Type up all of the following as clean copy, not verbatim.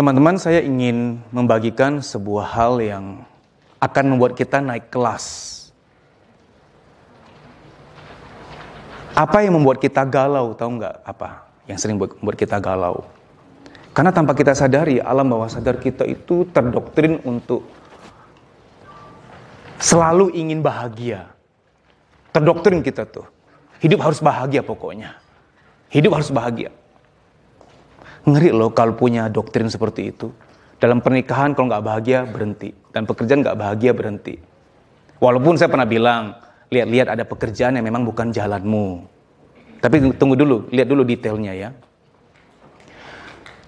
Teman-teman, saya ingin membagikan sebuah hal yang akan membuat kita naik kelas. Apa yang membuat kita galau, tahu nggak apa? Yang sering membuat kita galau. Karena tanpa kita sadari, alam bawah sadar kita itu terdoktrin untuk selalu ingin bahagia. Terdoktrin kita tuh. Hidup harus bahagia pokoknya. Hidup harus bahagia. Ngeri loh kalau punya doktrin seperti itu. Dalam pernikahan kalau nggak bahagia berhenti. Dan pekerjaan nggak bahagia berhenti. Walaupun saya pernah bilang, lihat-lihat ada pekerjaan yang memang bukan jalanmu. Tapi tunggu dulu, lihat dulu detailnya ya.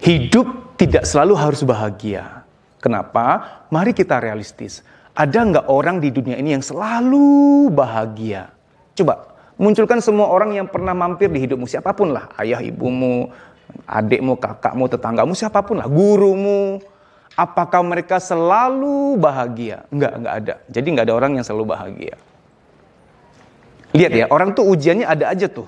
Hidup tidak selalu harus bahagia. Kenapa? Mari kita realistis. Ada nggak orang di dunia ini yang selalu bahagia? Coba, munculkan semua orang yang pernah mampir di hidupmu. Siapapun lah, ayah ibumu, adikmu, kakakmu, tetanggamu, siapapun lah, gurumu. Apakah mereka selalu bahagia? Enggak ada. Jadi enggak ada orang yang selalu bahagia. Lihat ya, orang tuh ujiannya ada aja tuh.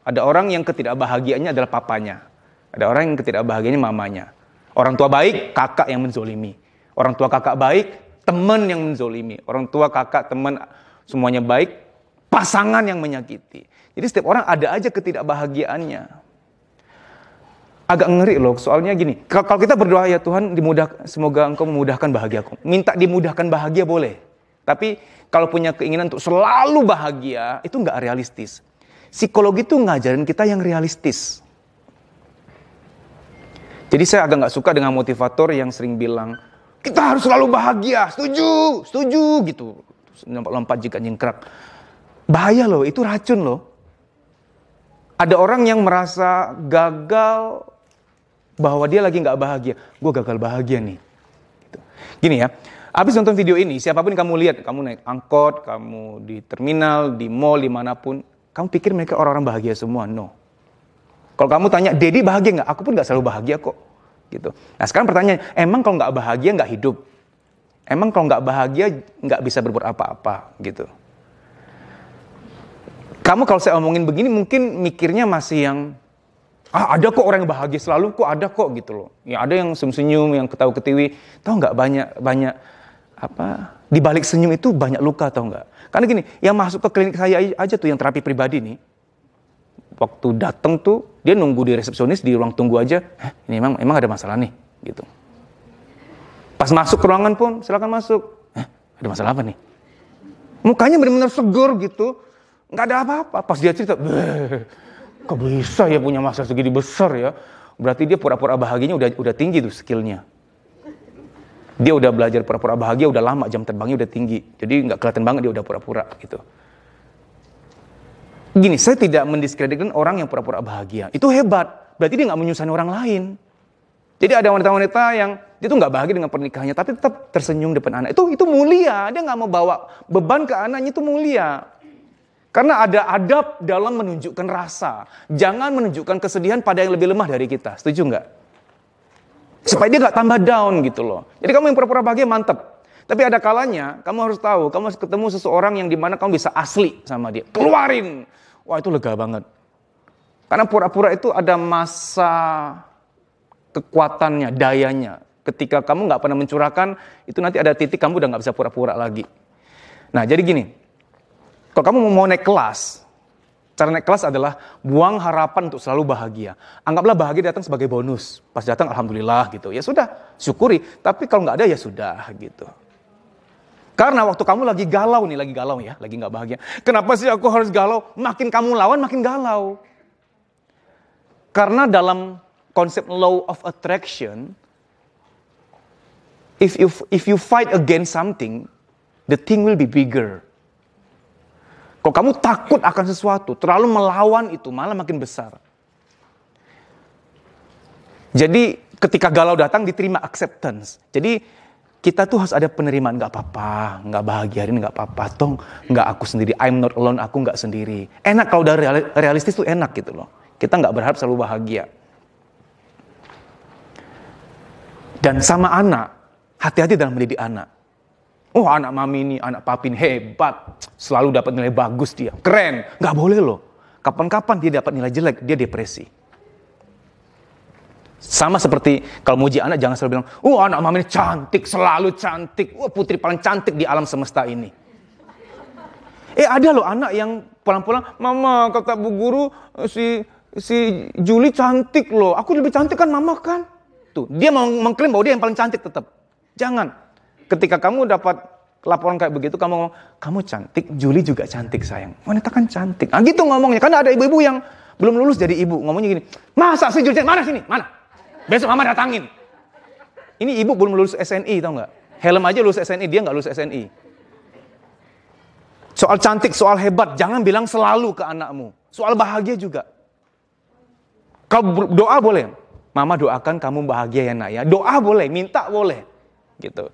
Ada orang yang ketidakbahagiaannya adalah papanya. Ada orang yang ketidakbahagiaannya mamanya. Orang tua baik, kakak yang menzolimi. Orang tua kakak baik, teman yang menzolimi. Orang tua kakak, teman, semuanya baik, pasangan yang menyakiti. Jadi setiap orang ada aja ketidakbahagiaannya. Agak ngeri loh, soalnya gini, kalau kita berdoa ya Tuhan, semoga Engkau memudahkan bahagiaku. Minta dimudahkan bahagia boleh. Tapi kalau punya keinginan untuk selalu bahagia, itu nggak realistis. Psikologi itu ngajarin kita yang realistis. Jadi saya agak nggak suka dengan motivator yang sering bilang, kita harus selalu bahagia, setuju gitu. Lompat jika nyingkrak. Bahaya loh, itu racun loh. Ada orang yang merasa gagal bahwa dia lagi nggak bahagia. Gue gagal bahagia nih. Gitu. Gini ya, habis nonton video ini, siapapun yang kamu lihat, kamu naik angkot, kamu di terminal, di mall, dimanapun, kamu pikir mereka orang-orang bahagia semua? No. Kalau kamu tanya, Dedi bahagia nggak? Aku pun nggak selalu bahagia kok. Gitu. Nah sekarang pertanyaan, emang kalau nggak bahagia nggak hidup? Emang kalau nggak bahagia nggak bisa berbuat apa-apa? Gitu. Kamu kalau saya omongin begini mungkin mikirnya masih yang ada kok orang yang bahagia selalu, kok ada kok gitu loh. Ya ada yang senyum-senyum, yang ketawa-ketiwi. Tahu nggak banyak apa di balik senyum itu banyak luka, tahu nggak? Karena gini, yang masuk ke klinik saya aja tuh yang terapi pribadi nih. Waktu datang tuh dia nunggu di resepsionis di ruang tunggu aja. Ini emang ada masalah nih, gitu. Pas masuk ke ruangan pun silakan masuk. Ada masalah apa nih? Mukanya benar-benar seger gitu. Nggak ada apa-apa. Pas dia cerita, kok bisa ya punya masalah segini besar ya? Berarti dia pura-pura bahagianya udah tinggi tuh skillnya. Dia udah belajar pura-pura bahagia udah lama, jam terbangnya udah tinggi. Jadi nggak kelihatan banget dia udah pura-pura gitu. Gini, saya tidak mendiskreditkan orang yang pura-pura bahagia. Itu hebat. Berarti dia nggak menyusahkan orang lain. Jadi ada wanita-wanita yang dia tuh nggak bahagia dengan pernikahannya, tapi tetap tersenyum depan anak. Itu mulia. Dia nggak mau bawa beban ke anaknya, itu mulia. Karena ada adab dalam menunjukkan rasa. Jangan menunjukkan kesedihan pada yang lebih lemah dari kita. Setuju nggak? Supaya dia nggak tambah down gitu loh. Jadi kamu yang pura-pura bahagia mantep. Tapi ada kalanya kamu harus tahu, kamu harus ketemu seseorang yang dimana kamu bisa asli sama dia. Keluarin. Wah itu lega banget. Karena pura-pura itu ada masa kekuatannya, dayanya. Ketika kamu nggak pernah mencurahkan, itu nanti ada titik kamu udah nggak bisa pura-pura lagi. Nah jadi gini. Kalau kamu mau naik kelas, cara naik kelas adalah buang harapan untuk selalu bahagia. Anggaplah bahagia datang sebagai bonus. Pas datang alhamdulillah gitu. Ya sudah, syukuri. Tapi kalau nggak ada ya sudah gitu. Karena waktu kamu lagi galau ya, lagi nggak bahagia. Kenapa sih aku harus galau? Makin kamu lawan makin galau. Karena dalam konsep law of attraction, if you fight against something, the thing will be bigger. Kalau kamu takut akan sesuatu, terlalu melawan itu malah makin besar. Jadi ketika galau datang diterima acceptance. Jadi kita tuh harus ada penerimaan, nggak apa-apa, nggak bahagia hari ini nggak apa-apa, toh nggak aku sendiri, I'm not alone, aku nggak sendiri. Enak kalau udah realistis tuh enak gitu loh. Kita nggak berharap selalu bahagia. Dan sama anak, hati-hati dalam mendidik anak. Oh anak mami ini, anak papi ini hebat, selalu dapat nilai bagus dia, keren. Nggak boleh loh. Kapan-kapan dia dapat nilai jelek, dia depresi. Sama seperti kalau muji anak, jangan selalu bilang, anak mama ini cantik, selalu cantik. Putri paling cantik di alam semesta ini. Ada loh anak yang pulang-pulang, mama kata bu guru, si Juli cantik loh. Aku lebih cantik kan mama kan. Tuh, dia mau mengklaim bahwa dia yang paling cantik tetap. Jangan. Ketika kamu dapat laporan kayak begitu, kamu ngomong, kamu cantik, Juli juga cantik sayang. Wanita kan cantik. Nah gitu ngomongnya. Karena ada ibu-ibu yang belum lulus jadi ibu. Ngomongnya gini, masa sih Juli cantik? Mana sini? Mana? Besok mama datangin. Ini ibu belum lulus SNI, tau gak? Helm aja lulus SNI, dia gak lulus SNI. Soal cantik, soal hebat, jangan bilang selalu ke anakmu. Soal bahagia juga. Kalau doa boleh. Mama doakan kamu bahagia ya nak ya. Doa boleh, minta boleh. Gitu.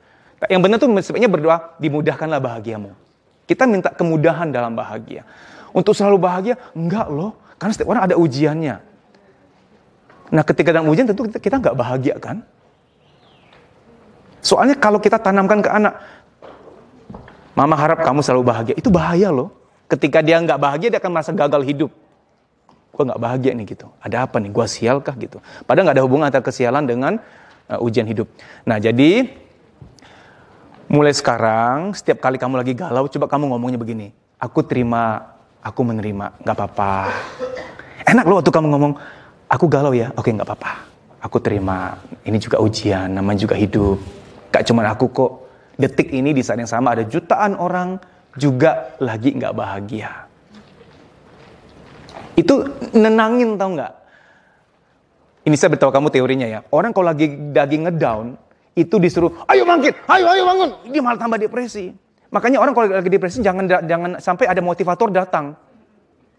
Yang benar tuh sebenarnya berdoa, dimudahkanlah bahagiamu. Kita minta kemudahan dalam bahagia. Untuk selalu bahagia, enggak loh. Karena setiap orang ada ujiannya. Nah ketika dalam ujian tentu kita nggak bahagia kan? Soalnya kalau kita tanamkan ke anak, mama harap kamu selalu bahagia, itu bahaya loh. Ketika dia nggak bahagia, dia akan merasa gagal hidup. Gue nggak bahagia nih gitu. Ada apa nih? Gue sial kah gitu? Padahal nggak ada hubungan antara kesialan dengan ujian hidup. Nah jadi mulai sekarang, setiap kali kamu lagi galau, coba kamu ngomongnya begini. Aku terima, aku menerima, nggak apa-apa. Enak loh waktu kamu ngomong, aku galau ya, oke nggak apa-apa. Aku terima, ini juga ujian, namanya juga hidup. Gak cuma aku kok, detik ini di saat yang sama ada jutaan orang juga lagi nggak bahagia. Itu nenangin tau nggak? Ini saya beritahu kamu teorinya ya. Orang kalau lagi ngedown, itu disuruh, ayo bangkit, ayo bangun. Dia malah tambah depresi. Makanya orang kalau lagi depresi jangan sampai ada motivator datang.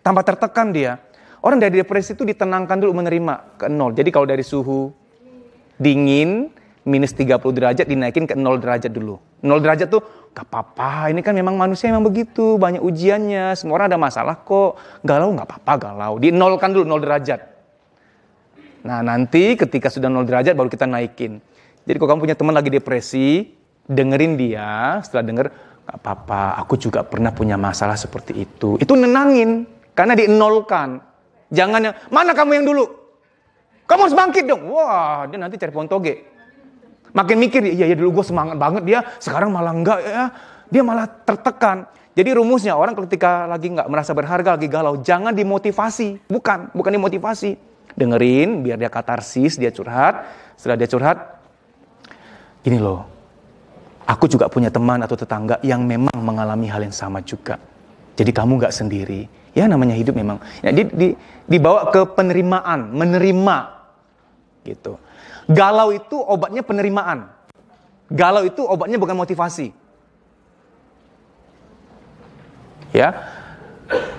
Tambah tertekan dia. Orang dari depresi itu ditenangkan dulu, menerima ke 0. Jadi kalau dari suhu dingin, minus 30 derajat, dinaikin ke 0 derajat dulu. 0 derajat tuh, gak apa-apa, ini kan memang manusia memang begitu, banyak ujiannya, semua orang ada masalah kok. Galau gak apa-apa, galau. Di nolkan dulu, 0 derajat. Nah nanti ketika sudah 0 derajat baru kita naikin. Jadi kalau kamu punya teman lagi depresi, dengerin dia, setelah denger, gak apa-apa, aku juga pernah punya masalah seperti itu. Itu nenangin, karena dinolkan. Jangan yang, mana kamu yang dulu? Kamu harus bangkit dong. Wah, dia nanti cari pohon toge. Makin mikir, iya dulu gue semangat banget dia, sekarang malah enggak ya. Dia malah tertekan. Jadi rumusnya, orang ketika lagi enggak merasa berharga, lagi galau, jangan dimotivasi. Bukan dimotivasi. Dengerin, biar dia katarsis, dia curhat. Setelah dia curhat, gini loh, aku juga punya teman atau tetangga yang memang mengalami hal yang sama juga. Jadi kamu enggak sendiri. Ya namanya hidup memang. Ya, dibawa ke penerimaan, menerima gitu. Galau itu obatnya penerimaan. Galau itu obatnya bukan motivasi. Ya.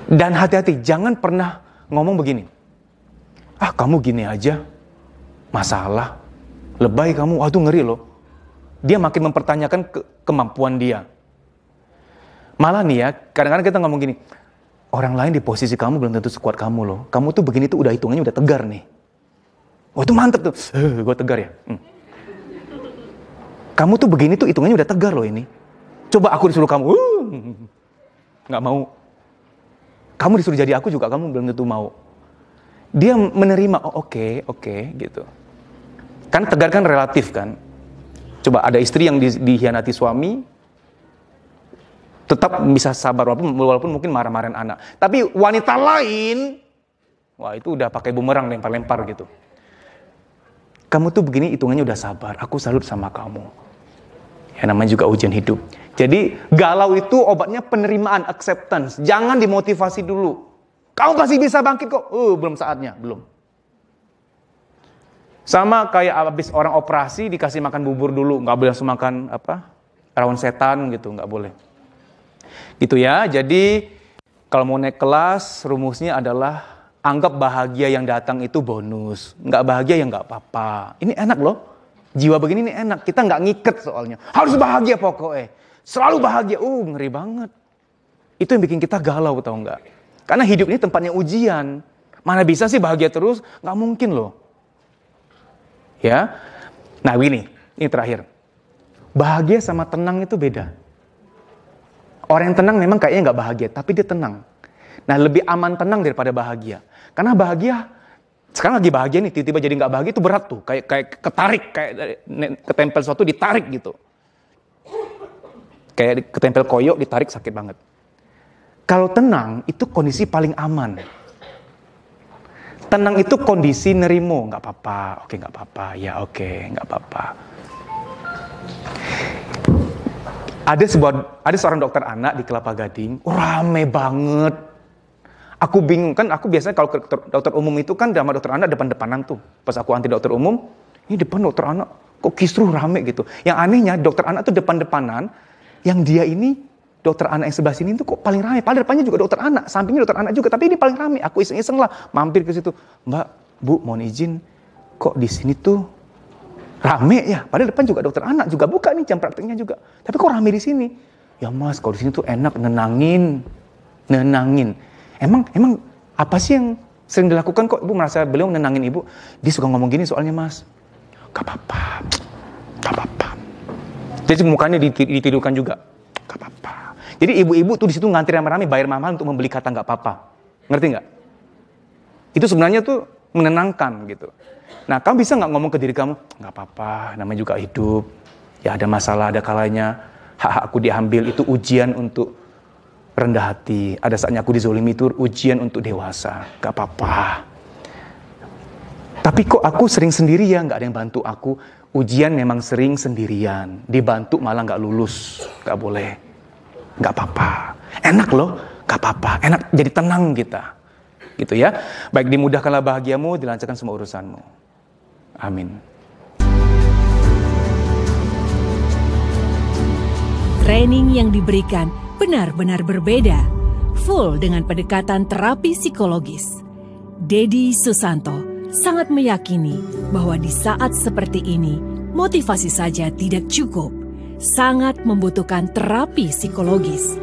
Dan hati-hati, jangan pernah ngomong begini. Ah, kamu gini aja. Masalah. Lebay kamu, itu ngeri loh. Dia makin mempertanyakan kemampuan dia. Malah nih ya, kadang-kadang kita ngomong gini, orang lain di posisi kamu belum tentu sekuat kamu loh. Kamu tuh begini tuh udah hitungannya udah tegar nih. Oh itu mantep tuh. Gue tegar ya. Kamu tuh begini tuh hitungannya udah tegar loh ini. Coba aku disuruh kamu. Gak mau. Kamu disuruh jadi aku juga kamu belum tentu mau. Dia menerima. Oh oke gitu. Kan tegar kan relatif kan. Coba ada istri yang dihianati suami. Tetap bisa sabar walaupun mungkin marah-marahin anak. Tapi wanita lain, wah itu udah pakai bumerang lempar-lempar gitu. Kamu tuh begini hitungannya udah sabar. Aku salut sama kamu. Ya namanya juga ujian hidup. Jadi galau itu obatnya penerimaan, acceptance. Jangan dimotivasi dulu. Kamu pasti bisa bangkit kok. Belum saatnya, belum. Sama kayak abis orang operasi dikasih makan bubur dulu, nggak boleh langsung makan rawon setan gitu, nggak boleh. Gitu ya. Jadi kalau mau naik kelas, rumusnya adalah anggap bahagia yang datang itu bonus. Nggak bahagia ya nggak apa-apa. Ini enak loh. Jiwa begini ini enak. Kita nggak ngiket soalnya. Harus bahagia pokoknya. Selalu bahagia. Ngeri banget. Itu yang bikin kita galau tau nggak? Karena hidup ini tempatnya ujian. Mana bisa sih bahagia terus? Nggak mungkin loh. Ya. Nah ini terakhir. Bahagia sama tenang itu beda. Orang yang tenang memang kayaknya nggak bahagia, tapi dia tenang. Nah lebih aman tenang daripada bahagia. Karena bahagia Sekarang lagi bahagia nih, tiba-tiba jadi nggak bahagia itu berat tuh. Kayak ketarik, kayak ketempel sesuatu ditarik gitu. Kayak ketempel koyok ditarik sakit banget. Kalau tenang itu kondisi paling aman. Tenang itu kondisi nerimo, nggak apa-apa, oke nggak apa-apa, ya oke nggak apa-apa. Ada seorang dokter anak di Kelapa Gading, rame banget. Aku bingung kan, aku biasanya kalau ke dokter umum itu kan sama dokter anak depan-depanan tuh. Pas aku anti dokter umum, ini depan dokter anak kok kisruh rame gitu. Yang anehnya dokter anak tuh depan-depanan, yang dia ini dokter anak yang sebelah sini tuh kok paling rame. Padahal depannya juga dokter anak, sampingnya dokter anak juga, tapi ini paling rame. Aku iseng-iseng lah mampir ke situ. Mbak, Bu, mohon izin, kok di sini tuh rame ya? Padahal depan juga dokter anak juga buka nih jam prakteknya juga. Tapi kok rame di sini? Ya Mas, kalau di sini tuh enak nenangin. Emang apa sih yang sering dilakukan kok Ibu merasa beliau nenangin Ibu? Dia suka ngomong gini soalnya Mas. Gak apa-apa. Jadi mukanya ditidurkan juga. Gak apa-apa. Jadi ibu-ibu tuh di situ ngantri rame-rame bayar mahal untuk membeli kata gak apa-apa. Ngerti gak? Itu sebenarnya tuh menenangkan gitu. Nah kamu bisa gak ngomong ke diri kamu, gak apa-apa, namanya juga hidup. Ya ada masalah, ada kalanya hak aku diambil, itu ujian untuk rendah hati. Ada saatnya aku dizolimi, itu ujian untuk dewasa. Gak apa-apa. Tapi kok aku sering sendiri ya, gak ada yang bantu aku. Ujian memang sering sendirian. Dibantu malah gak lulus. Gak boleh. Gak apa-apa. Enak loh. Gak apa-apa. Enak, jadi tenang kita. Gitu ya. Baik, dimudahkanlah bahagiamu, dilancarkan semua urusanmu. Amin. Training yang diberikan benar-benar berbeda, full dengan pendekatan terapi psikologis. Dedi Susanto sangat meyakini bahwa di saat seperti ini, motivasi saja tidak cukup, sangat membutuhkan terapi psikologis.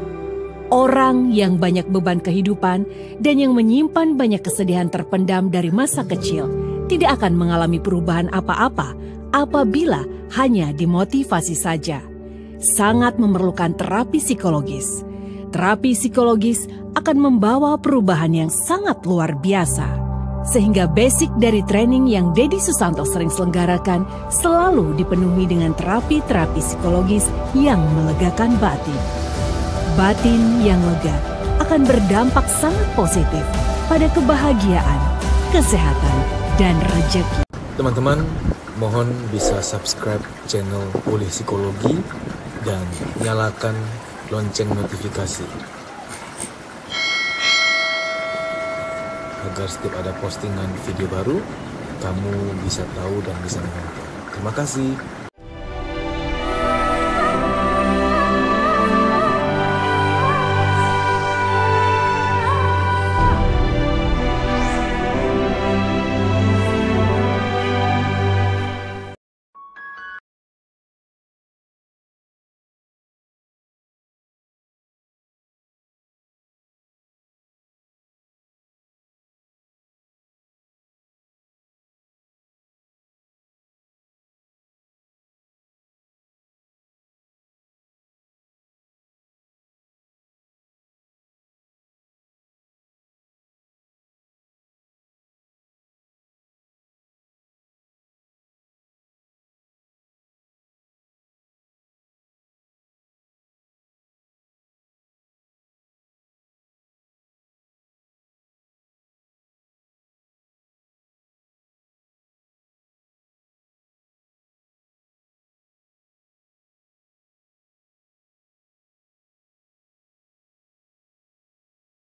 Orang yang banyak beban kehidupan dan yang menyimpan banyak kesedihan terpendam dari masa kecil tidak akan mengalami perubahan apa-apa apabila hanya dimotivasi saja. Sangat memerlukan terapi psikologis. Terapi psikologis akan membawa perubahan yang sangat luar biasa. Sehingga basic dari training yang Dedi Susanto sering selenggarakan selalu dipenuhi dengan terapi-terapi psikologis yang melegakan batin. Batin yang lega akan berdampak sangat positif pada kebahagiaan, kesehatan, dan rezeki. Teman-teman, mohon bisa subscribe channel Pulih Psikologi dan nyalakan lonceng notifikasi agar setiap ada postingan video baru, kamu bisa tahu dan bisa menonton. Terima kasih.